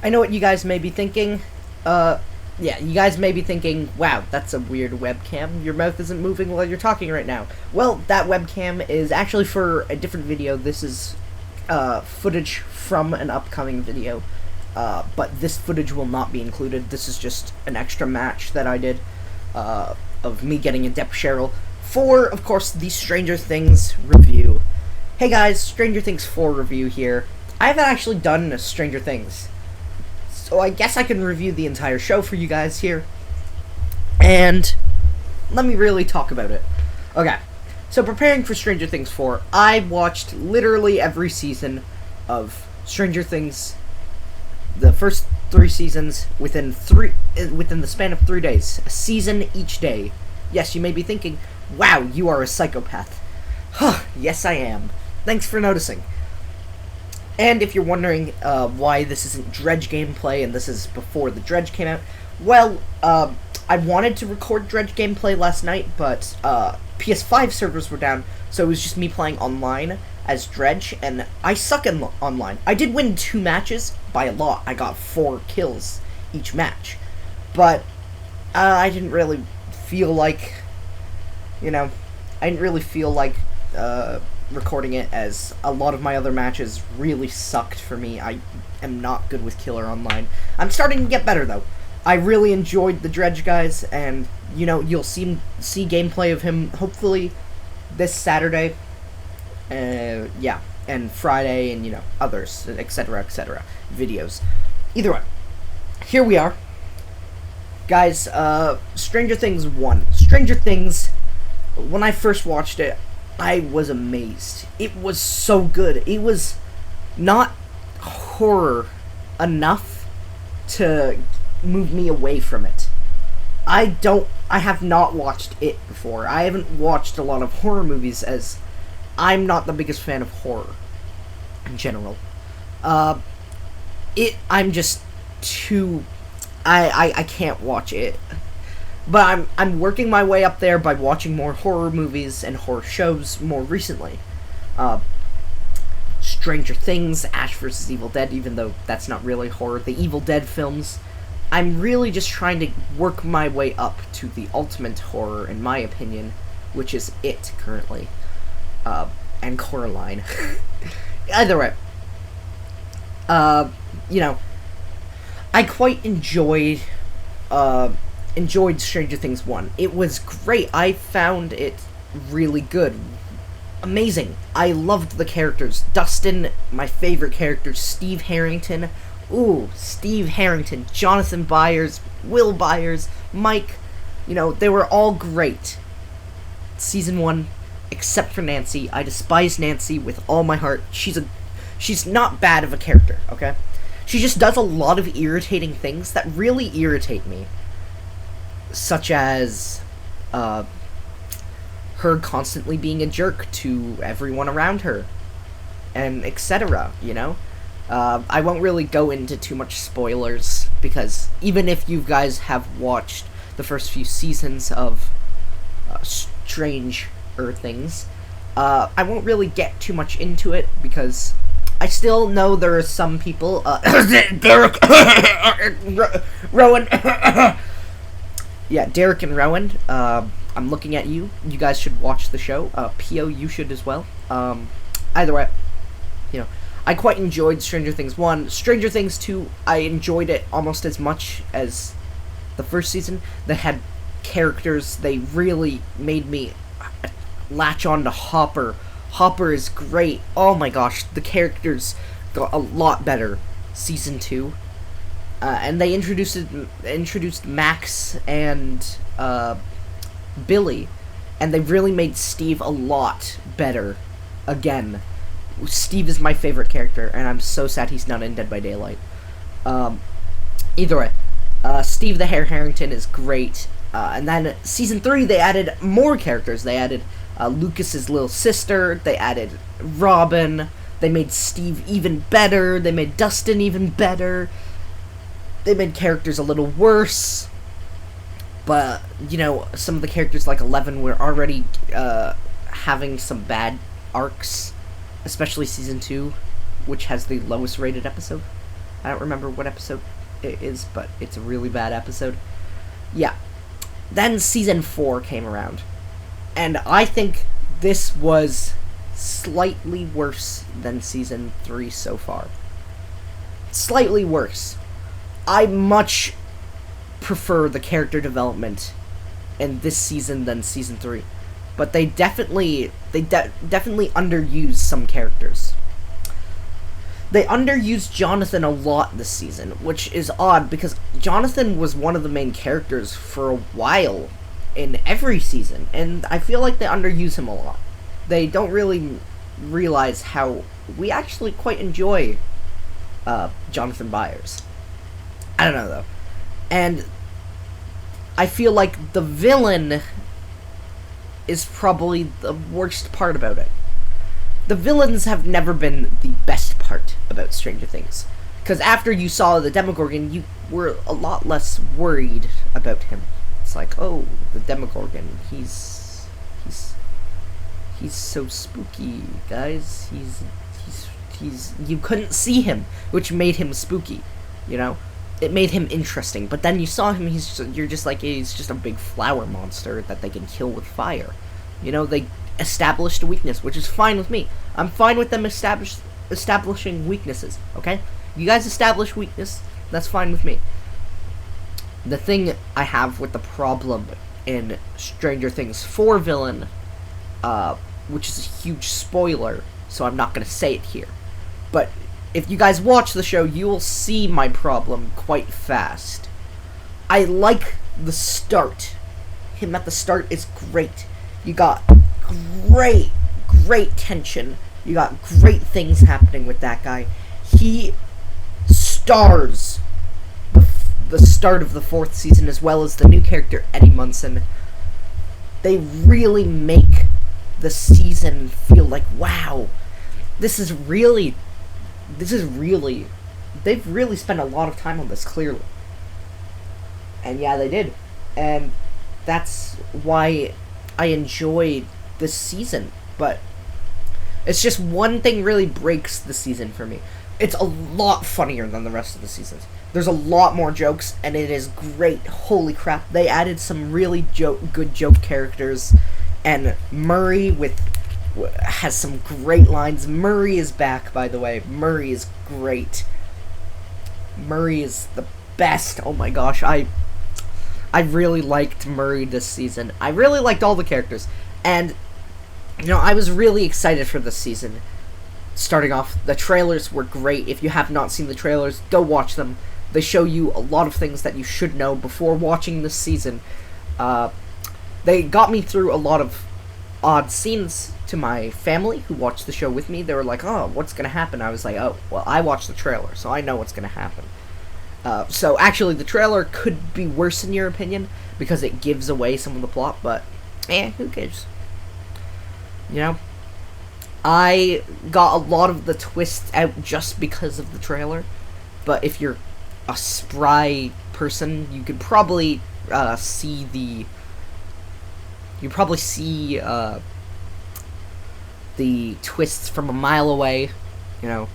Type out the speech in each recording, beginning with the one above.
I know what you guys may be thinking. Yeah, you guys may be thinking, wow, that's a weird webcam. Your mouth isn't moving while you're talking right now. Well, that webcam is actually for a different video. This is footage from an upcoming video. But this footage will not be included. This is just an extra match that I did of me getting a Dep Cheryl for, of course, the Stranger Things review. Hey guys, Stranger Things 4 review here. I haven't actually done Stranger Things, so I guess I can review the entire show for you guys here. And let me really talk about it. Okay, so preparing for Stranger Things 4, I watched literally every season of Stranger Things, the first 3 seasons, within the span of 3 days. A season each day. Yes, you may be thinking, wow, you are a psychopath. Huh, yes I am. Thanks for noticing. And if you're wondering why this isn't Dredge gameplay and this is before the Dredge came out, well, I wanted to record Dredge gameplay last night, but PS5 servers were down, so it was just me playing online as Dredge, and I suck in online. I did win 2 matches by a lot. I got 4 kills each match, but I didn't really feel like, recording it, as a lot of my other matches really sucked for me. I am not good with Killer Online. I'm starting to get better, though. I really enjoyed the Dredge guys, and, you'll see gameplay of him, hopefully, this Saturday. Yeah, and Friday, and, others, etc., videos. Either way, here we are. Guys, Stranger Things 1. Stranger Things, when I first watched it, I was amazed. It was so good. It was not horror enough to move me away from it. I have not watched it before. I haven't watched a lot of horror movies, as I'm not the biggest fan of horror in general. I'm just too, I can't watch it. But I'm working my way up there by watching more horror movies and horror shows more recently. Stranger Things, Ash vs. Evil Dead, even though that's not really horror. The Evil Dead films. I'm really just trying to work my way up to the ultimate horror, in my opinion, which is It, currently. And Coraline. Either way. I quite enjoyed Stranger Things 1. It was great. I found it really good. Amazing. I loved the characters. Dustin, my favorite character. Steve Harrington. Ooh, Steve Harrington. Jonathan Byers. Will Byers. Mike. They were all great. Season 1, except for Nancy. I despise Nancy with all my heart. She's not bad of a character, okay? She just does a lot of irritating things that really irritate me. Such as, her constantly being a jerk to everyone around her, and etc., I won't really go into too much spoilers, because even if you guys have watched the first few seasons of Stranger Things, I won't really get too much into it, because I still know there are some people, Derek, Rowan, yeah, Derek and Rowan, I'm looking at you. You guys should watch the show. P.O., you should as well. Either way, I quite enjoyed Stranger Things 1. Stranger Things 2, I enjoyed it almost as much as the first season. They had characters. They really made me latch on to Hopper. Hopper is great. Oh my gosh, the characters got a lot better season 2. And they introduced Max and Billy, and they really made Steve a lot better. Again, Steve is my favorite character, and I'm so sad he's not in Dead by Daylight. Either way, Steve the Harrington is great. And then season 3, they added more characters. They added Lucas's little sister. They added Robin. They made Steve even better. They made Dustin even better. They made characters a little worse, but, some of the characters like 11 were already having some bad arcs, especially season 2, which has the lowest rated episode. I don't remember what episode it is, but it's a really bad episode. Yeah. Then season 4 came around, and I think this was slightly worse than season 3 so far. Slightly worse. I much prefer the character development in this season than season 3, but they definitely underused some characters. They underused Jonathan a lot this season, which is odd because Jonathan was one of the main characters for a while in every season, and I feel like they underuse him a lot. They don't really realize how we actually quite enjoy Jonathan Byers. I don't know, though. And I feel like the villain is probably the worst part about it. The villains have never been the best part about Stranger Things. Because after you saw the Demogorgon, you were a lot less worried about him. It's like, oh, the Demogorgon, he's so spooky, guys. He's you couldn't see him, which made him spooky, you know? It made him interesting. But then you saw him, you're just like, he's just a big flower monster that they can kill with fire. You know, they established a weakness, which is fine with me. I'm fine with them establishing weaknesses, okay? You guys establish weakness, that's fine with me. The thing I have with the problem in Stranger Things 4 villain, which is a huge spoiler, so I'm not going to say it here, but if you guys watch the show, you will see my problem quite fast. I like the start. Him at the start is great. You got great tension. You got great things happening with that guy. He stars the start of the 4th season, as well as the new character Eddie Munson. They really make the season feel like, wow, they've really spent a lot of time on this, clearly. And yeah, they did. And that's why I enjoyed this season. But it's just one thing really breaks the season for me. It's a lot funnier than the rest of the seasons. There's a lot more jokes, and it is great. Holy crap. They added some really good joke characters. And Murray has some great lines. Murray is back, by the way. Murray is great. Murray is the best. Oh my gosh, I really liked Murray this season. I really liked all the characters. And, you know, I was really excited for this season. Starting off, the trailers were great. If you have not seen the trailers, go watch them. They show you a lot of things that you should know before watching this season. They got me through a lot of odd scenes to my family who watched the show with me. They were like, oh, what's going to happen? I was like, oh, well, I watched the trailer, so I know what's going to happen. So actually, the trailer could be worse in your opinion, because it gives away some of the plot, but, who cares? You know? I got a lot of the twists out just because of the trailer, but if you're a spry person, you could probably see the twists from a mile away. You know,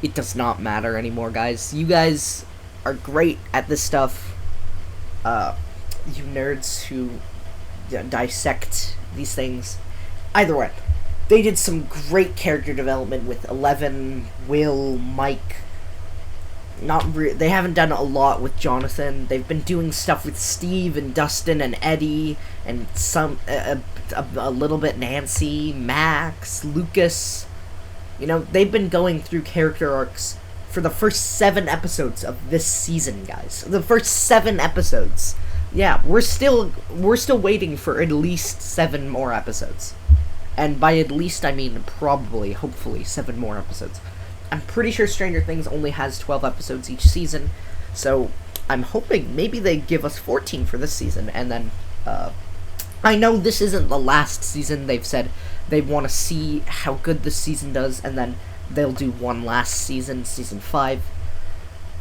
it does not matter anymore, guys. You guys are great at this stuff. You nerds who dissect these things. Either way, they did some great character development with Eleven, Will, Mike. They haven't done a lot with Jonathan. They've been doing stuff with Steve and Dustin and Eddie and a little bit Nancy, Max, Lucas. You know, they've been going through character arcs for the first 7 episodes of this season, guys. The first 7 episodes. Yeah, we're still waiting for at least 7 more episodes. And by at least, I mean probably, hopefully, 7 more episodes. I'm pretty sure Stranger Things only has 12 episodes each season, so I'm hoping maybe they give us 14 for this season, and then, I know this isn't the last season. They've said they want to see how good this season does, and then they'll do one last season, season 5.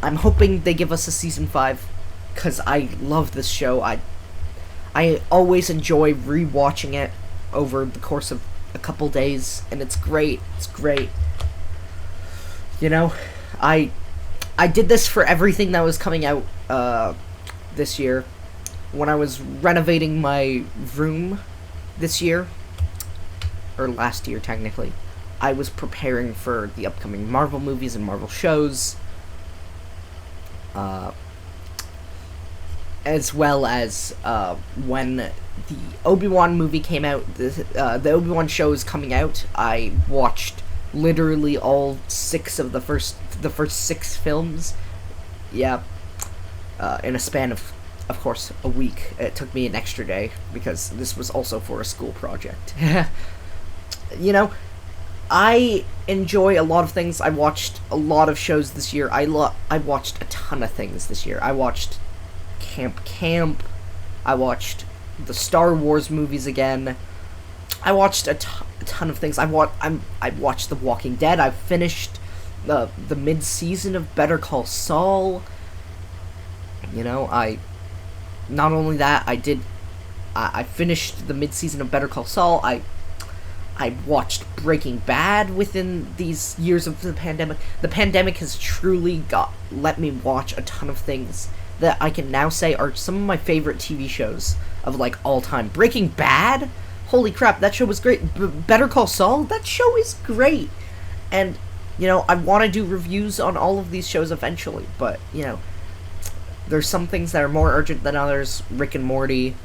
I'm hoping they give us a season 5, because I love this show. I always enjoy rewatching it over the course of a couple days, and it's great. It's great. You know, I I did this for everything that was coming out this year. When I was renovating my room this year, or last year technically, I was preparing for the upcoming Marvel movies and Marvel shows, as well as when the Obi-Wan movie came out, the Obi-Wan show is coming out. I watched literally all 6 of the first 6 films. Yeah, in a span of course, a week. It took me an extra day because this was also for a school project. You know, I enjoy a lot of things. I watched a lot of shows this year. I watched a ton of things this year. I watched Camp. I watched the Star Wars movies again. I watched a ton of things. I watched The Walking Dead. I finished the mid-season of Better Call Saul. You know, not only that, I finished the mid-season of Better Call Saul. I watched Breaking Bad within these years of the pandemic. The pandemic has truly let me watch a ton of things that I can now say are some of my favorite TV shows of, like, all time. Breaking Bad? Holy crap, that show was great. Better Call Saul? That show is great. And, you know, I want to do reviews on all of these shows eventually, but, you know, there's some things that are more urgent than others. Rick and Morty.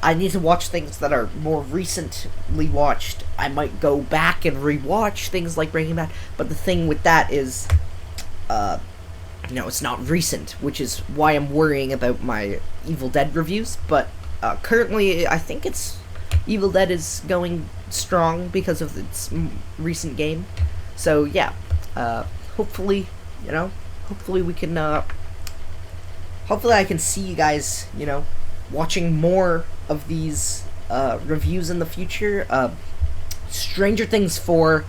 I need to watch things that are more recently watched. I might go back and rewatch things like Breaking Bad, but the thing with that is, you know, it's not recent, which is why I'm worrying about my Evil Dead reviews, but currently I think Evil Dead is going strong because of its recent game. So yeah, hopefully, you know, hopefully we can, hopefully I can see you guys, you know, watching more of these reviews in the future. Stranger Things 4,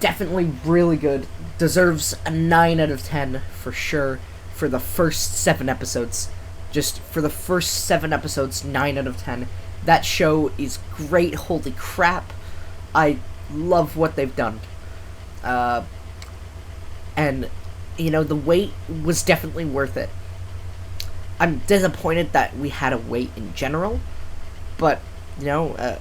definitely really good. Deserves a 9 out of 10 for sure for the first 7 episodes. Just for the first 7 episodes, 9 out of 10. That show is great. Holy crap. I love what they've done. And, you know, the wait was definitely worth it. I'm disappointed that we had to wait in general, but, you know,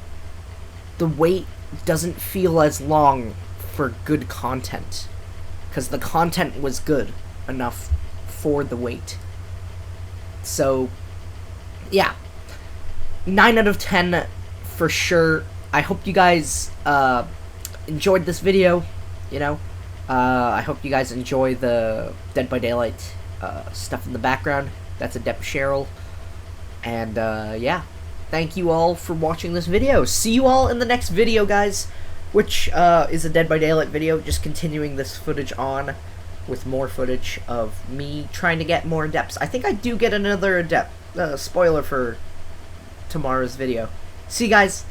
the wait doesn't feel as long for good content, because the content was good enough for the wait. So, yeah, 9 out of 10 for sure. I hope you guys enjoyed this video, you know. I hope you guys enjoy the Dead by Daylight stuff in the background. That's Adept Cheryl. And, yeah. Thank you all for watching this video. See you all in the next video, guys. Which, is a Dead by Daylight video. Just continuing this footage on with more footage of me trying to get more adepts. I think I do get another adept. Spoiler for tomorrow's video. See you guys.